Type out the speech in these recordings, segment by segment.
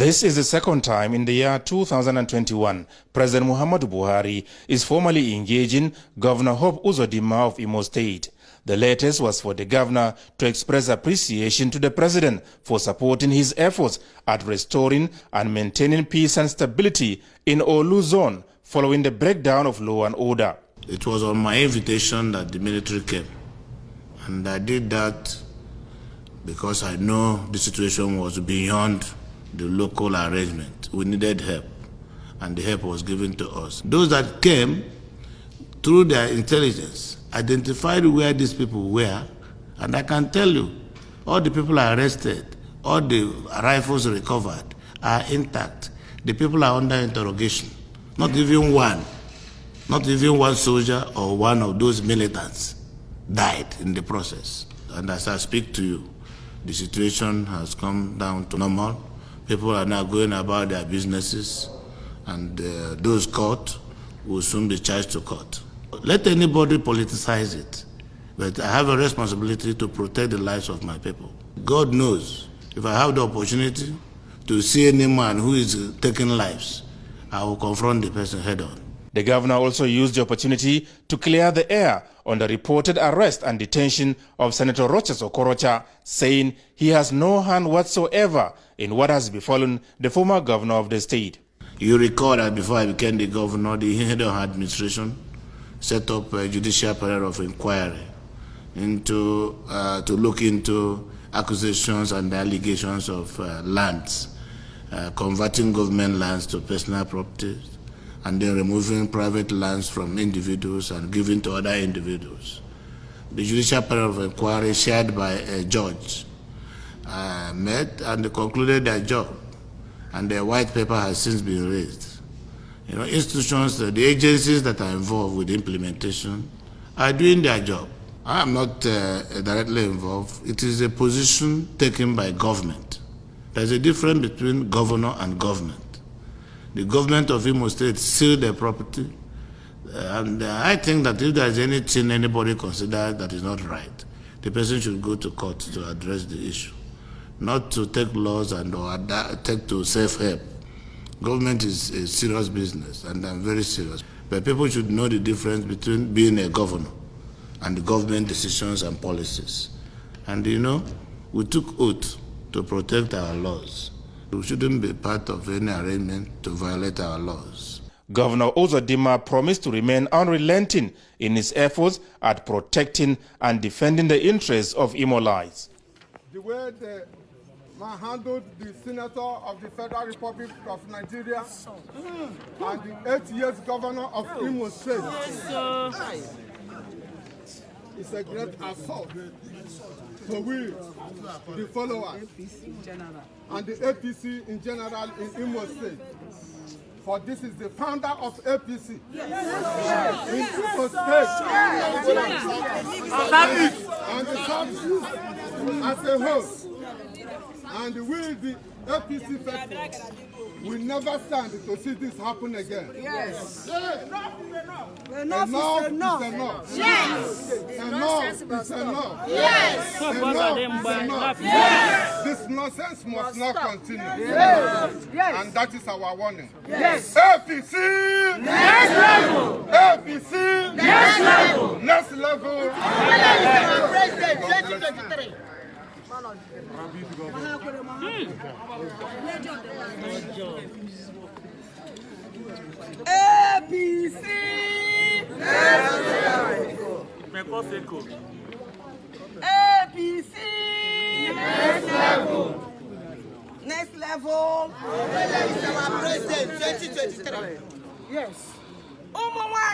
This is the second time in the year 2021 President Muhammadu Buhari is formally engaging Governor Hope Uzodimma of Imo State. The latest was for the governor to express appreciation to the president for supporting his efforts at restoring and maintaining peace and stability in Olu zone following the breakdown of law and order. It was on my invitation that the military came, and I did that because I know the situation was beyond the local arrangement. We needed help, and the help was given to us. Those that came, through their intelligence, identified where these people were, and I can tell you, all the people arrested, all the rifles recovered are intact. The people are under interrogation. Not even one soldier or one of those militants died in the process. And as I speak to you, the situation has come down to normal. People are now going about their businesses, and those caught will soon be charged to court. Let anybody politicize it, but I have a responsibility to protect the lives of my people. God knows, if I have the opportunity to see any man who is taking lives, I will confront the person head on. The governor also used the opportunity to clear the air on the reported arrest and detention of Senator Okorocha, saying he has no hand whatsoever in what has befallen the former governor of the state. You recall that before I became the governor, the head of administration set up a judicial panel of inquiry to look into accusations and allegations of lands, converting government lands to personal property, and then removing private lands from individuals and giving to other individuals. The judicial panel of inquiry, chaired by a judge, met and concluded their job, and their white paper has since been raised. You know, institutions, the agencies that are involved with implementation are doing their job. I am not directly involved. It is a position taken by government. There's a difference between governor and government. The government of Imo State sealed their property, and I think that if there's anything anybody considers that is not right, the person should go to court to address the issue, not to take laws and or take to self-help. Government is a serious business, and I'm very serious. But people should know the difference between being a governor and the government decisions and policies. And you know, we took oath to protect our laws. We shouldn't be part of any arrangement to violate our laws. Governor Uzodimma promised to remain unrelenting in his efforts at protecting and defending the interests of Imolites. The way the man handled the senator of the Federal Republic of Nigeria and the 8 years governor of Imo State is a great assault for we, the followers, and the APC in general in Imo State. For this is the founder of APC in Imo State, and the South as a whole. And we, the APC people, will never stand to see this happen again. Yes. Enough is enough. Yes. Enough is enough. Yes. Enough is enough. Yes. This nonsense must not continue. Yes. And that is our warning. Yes. APC. Next level. APC. Next level. Next level. President 2023. APC APC Next level. Is our president 2023. Yes. Women why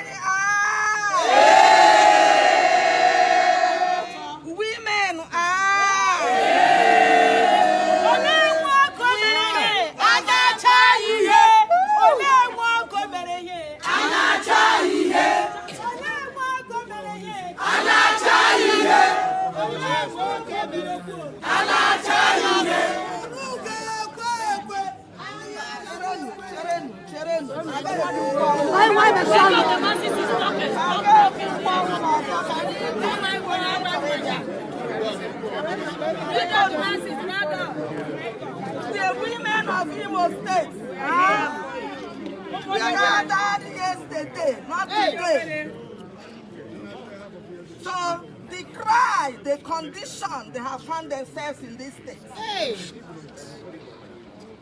the women of Imo State. We gathered yesterday, not today. So the cry, the condition they have found themselves in this state.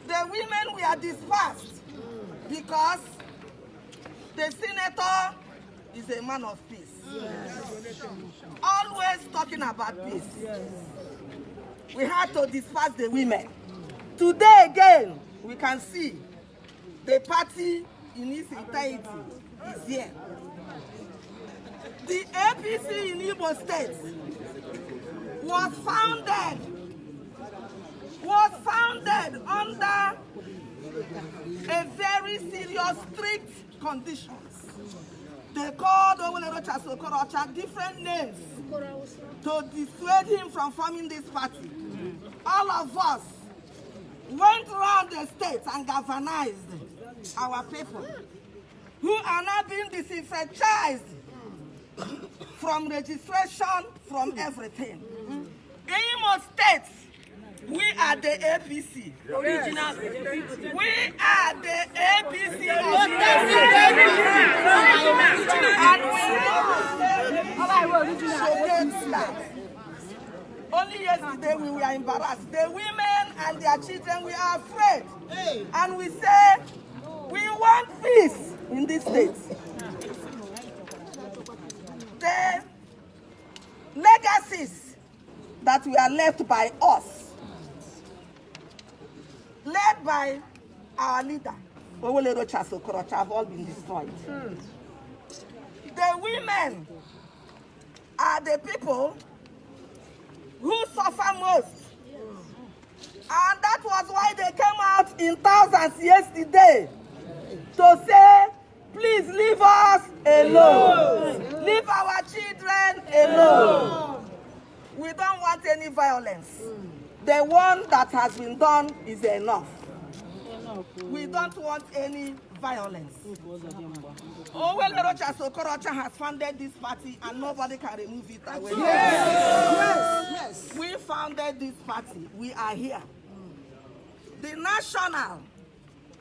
The women were dispersed because the senator is a man of peace. Always talking about peace. We had to disperse the women. Today again, we can see the party in its entirety is here. The APC in Igbo State was founded under a very serious, strict conditions. They called Okorocha different names to dissuade him from forming this party. All of us went around the state and galvanized our people who are now being disenfranchised from registration, from everything. In Imo State, we are the APC. Original. We are the APC. And we showcase that. Only yesterday we were embarrassed. The women and their children, we are afraid. And we say, we want peace in this state. The legacies that we are left by us, led by our leader, Okorocha Saga, have all been destroyed. The women are the people who suffer most. And that was why they came out in thousands yesterday to say, please leave us alone. Leave our children alone. We don't want any violence. The one that has been done is enough. We don't want any violence. Okorocha Saga has founded this party and nobody can remove it away. Yes. We founded this party. We are here. The national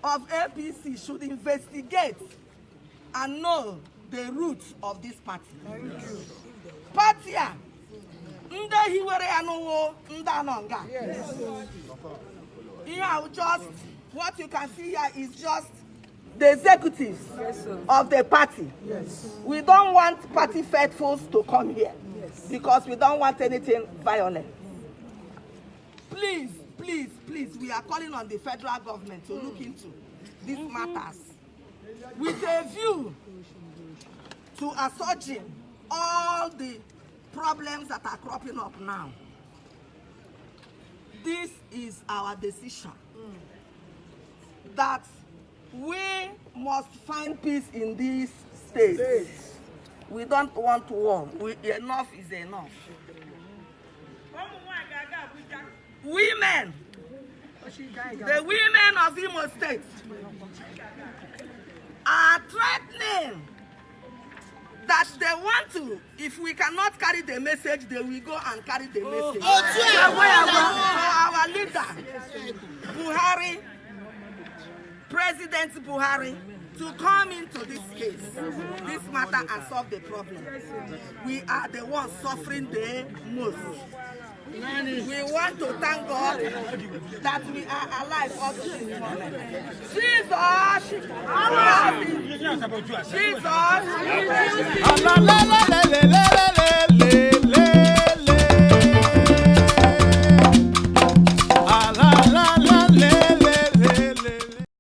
of APC should investigate and know the roots of this party. Party, just what you can see here is just the executives of the party. We don't want party faithfuls to come here because we don't want anything violent. Please, please, please, we are calling on the federal government to look into these matters with a view to assuaging all the problems that are cropping up now. This is our decision that we must find peace in this state. We don't want war. Enough is enough. Women, the women of Imo State are threatening that they want to, if we cannot carry the message, they will go and carry the message. So our leader, Buhari, President Buhari, to come into this case, this matter, and solve the problem. We are the ones suffering the most. We want to thank God that we are alive up to this moment. Jesus!